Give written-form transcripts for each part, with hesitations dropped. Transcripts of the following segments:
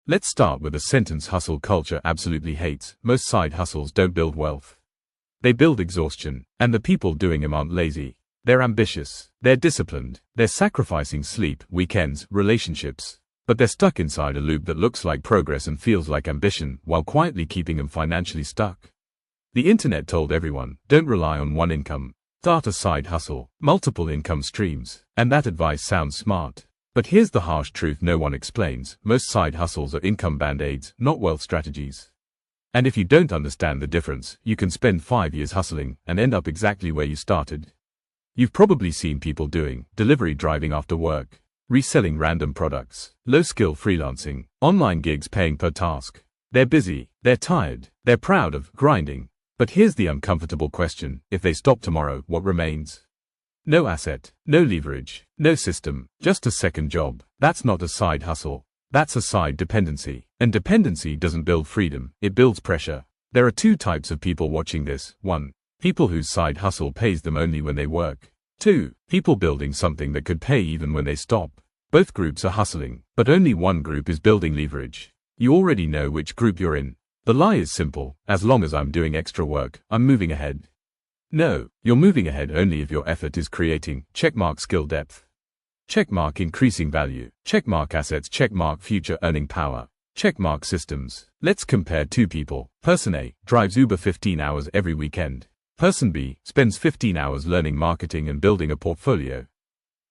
Let's start with a sentence hustle culture absolutely hates. Most side hustles don't build wealth. They build exhaustion, and the people doing them aren't lazy. They're ambitious, they're disciplined, they're sacrificing sleep, weekends, relationships. But they're stuck inside a loop that looks like progress and feels like ambition, while quietly keeping them financially stuck. The internet told everyone, don't rely on one income. Start a side hustle, multiple income streams, and that advice sounds smart. But here's the harsh truth no one explains. Most side hustles are income band-aids, not wealth strategies. And if you don't understand the difference, you can spend 5 years hustling and end up exactly where you started. You've probably seen people doing delivery driving after work, reselling random products, low-skill freelancing, online gigs paying per task. They're busy, they're tired, they're proud of grinding. But here's the uncomfortable question: if they stop tomorrow, what remains? No asset, no leverage, no system, just a second job. That's not a side hustle. That's a side dependency. And dependency doesn't build freedom, it builds pressure. There are two types of people watching this. 1. People whose side hustle pays them only when they work. 2. People building something that could pay even when they stop. Both groups are hustling, but only one group is building leverage. You already know which group you're in. The lie is simple: as long as I'm doing extra work, I'm moving ahead. No, you're moving ahead only if your effort is creating checkmark skill depth, checkmark increasing value, checkmark assets, checkmark future earning power, checkmark systems. Let's compare two people. Person A drives Uber 15 hours every weekend. Person B spends 15 hours learning marketing and building a portfolio.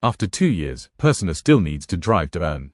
After 2 years, Person A still needs to drive to earn.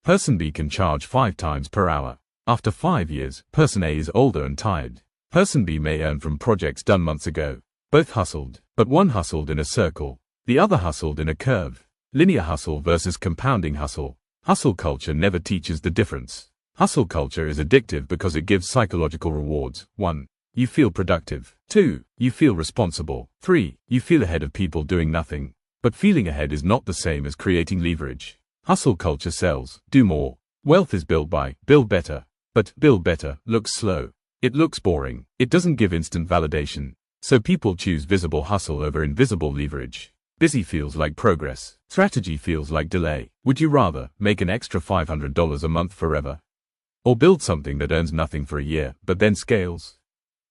Person B can charge 5 times per hour. After 5 years, Person A is older and tired. Person B may earn from projects done months ago. Both hustled, but one hustled in a circle, the other hustled in a curve. Linear hustle versus compounding hustle. Hustle culture never teaches the difference. Hustle culture is addictive because it gives psychological rewards. 1. You feel productive. 2. You feel responsible. 3. You feel ahead of people doing nothing. But feeling ahead is not the same as creating leverage. Hustle culture sells, do more. Wealth is built by, build better. But build better looks slow. It looks boring. It doesn't give instant validation. So people choose visible hustle over invisible leverage. Busy feels like progress. Strategy feels like delay. Would you rather make an extra $500 a month forever? Or build something that earns nothing for a year, but then scales?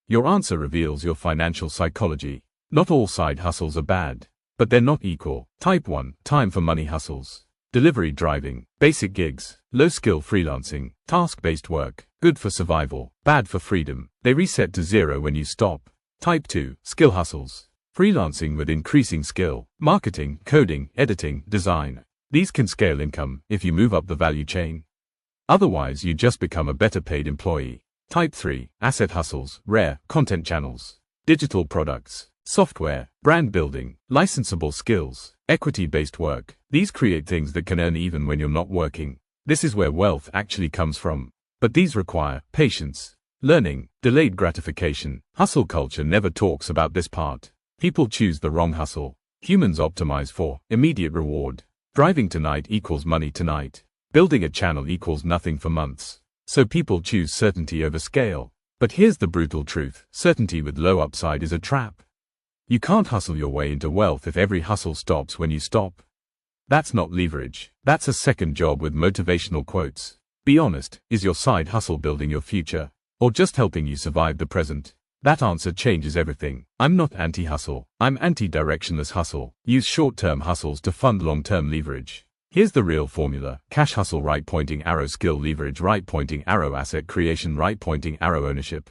Your answer reveals your financial psychology. Not all side hustles are bad, but they're not equal. Type 1, time for money hustles. Delivery driving, basic gigs, low-skill freelancing, task-based work, good for survival, bad for freedom. They reset to zero when you stop. Type 2, skill hustles. Freelancing with increasing skill, marketing, coding, editing, design. These can scale income if you move up the value chain. Otherwise, you just become a better paid employee. Type 3, asset hustles, rare, content channels, digital products, software, brand building, licensable skills, equity-based work. These create things that can earn even when you're not working. This is where wealth actually comes from. But these require patience, learning, delayed gratification. Hustle culture never talks about this part. People choose the wrong hustle. Humans optimize for immediate reward. Driving tonight equals money tonight. Building a channel equals nothing for months. So people choose certainty over scale. But here's the brutal truth: certainty with low upside is a trap. You can't hustle your way into wealth if every hustle stops when you stop. That's not leverage. That's a second job with motivational quotes. Be honest, is your side hustle building your future, or just helping you survive the present? That answer changes everything. I'm not anti-hustle. I'm anti-directionless hustle. Use short-term hustles to fund long-term leverage. Here's the real formula: cash hustle, right pointing arrow; skill leverage, right pointing arrow; asset creation, right pointing arrow; ownership.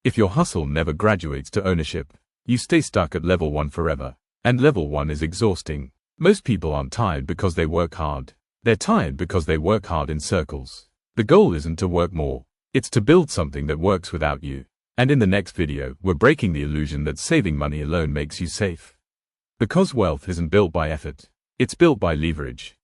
If your hustle never graduates to ownership, you stay stuck at level 1 forever. And level 1 is exhausting. Most people aren't tired because they work hard. They're tired because they work hard in circles. The goal isn't to work more. It's to build something that works without you. And in the next video, we're breaking the illusion that saving money alone makes you safe. Because wealth isn't built by effort. It's built by leverage.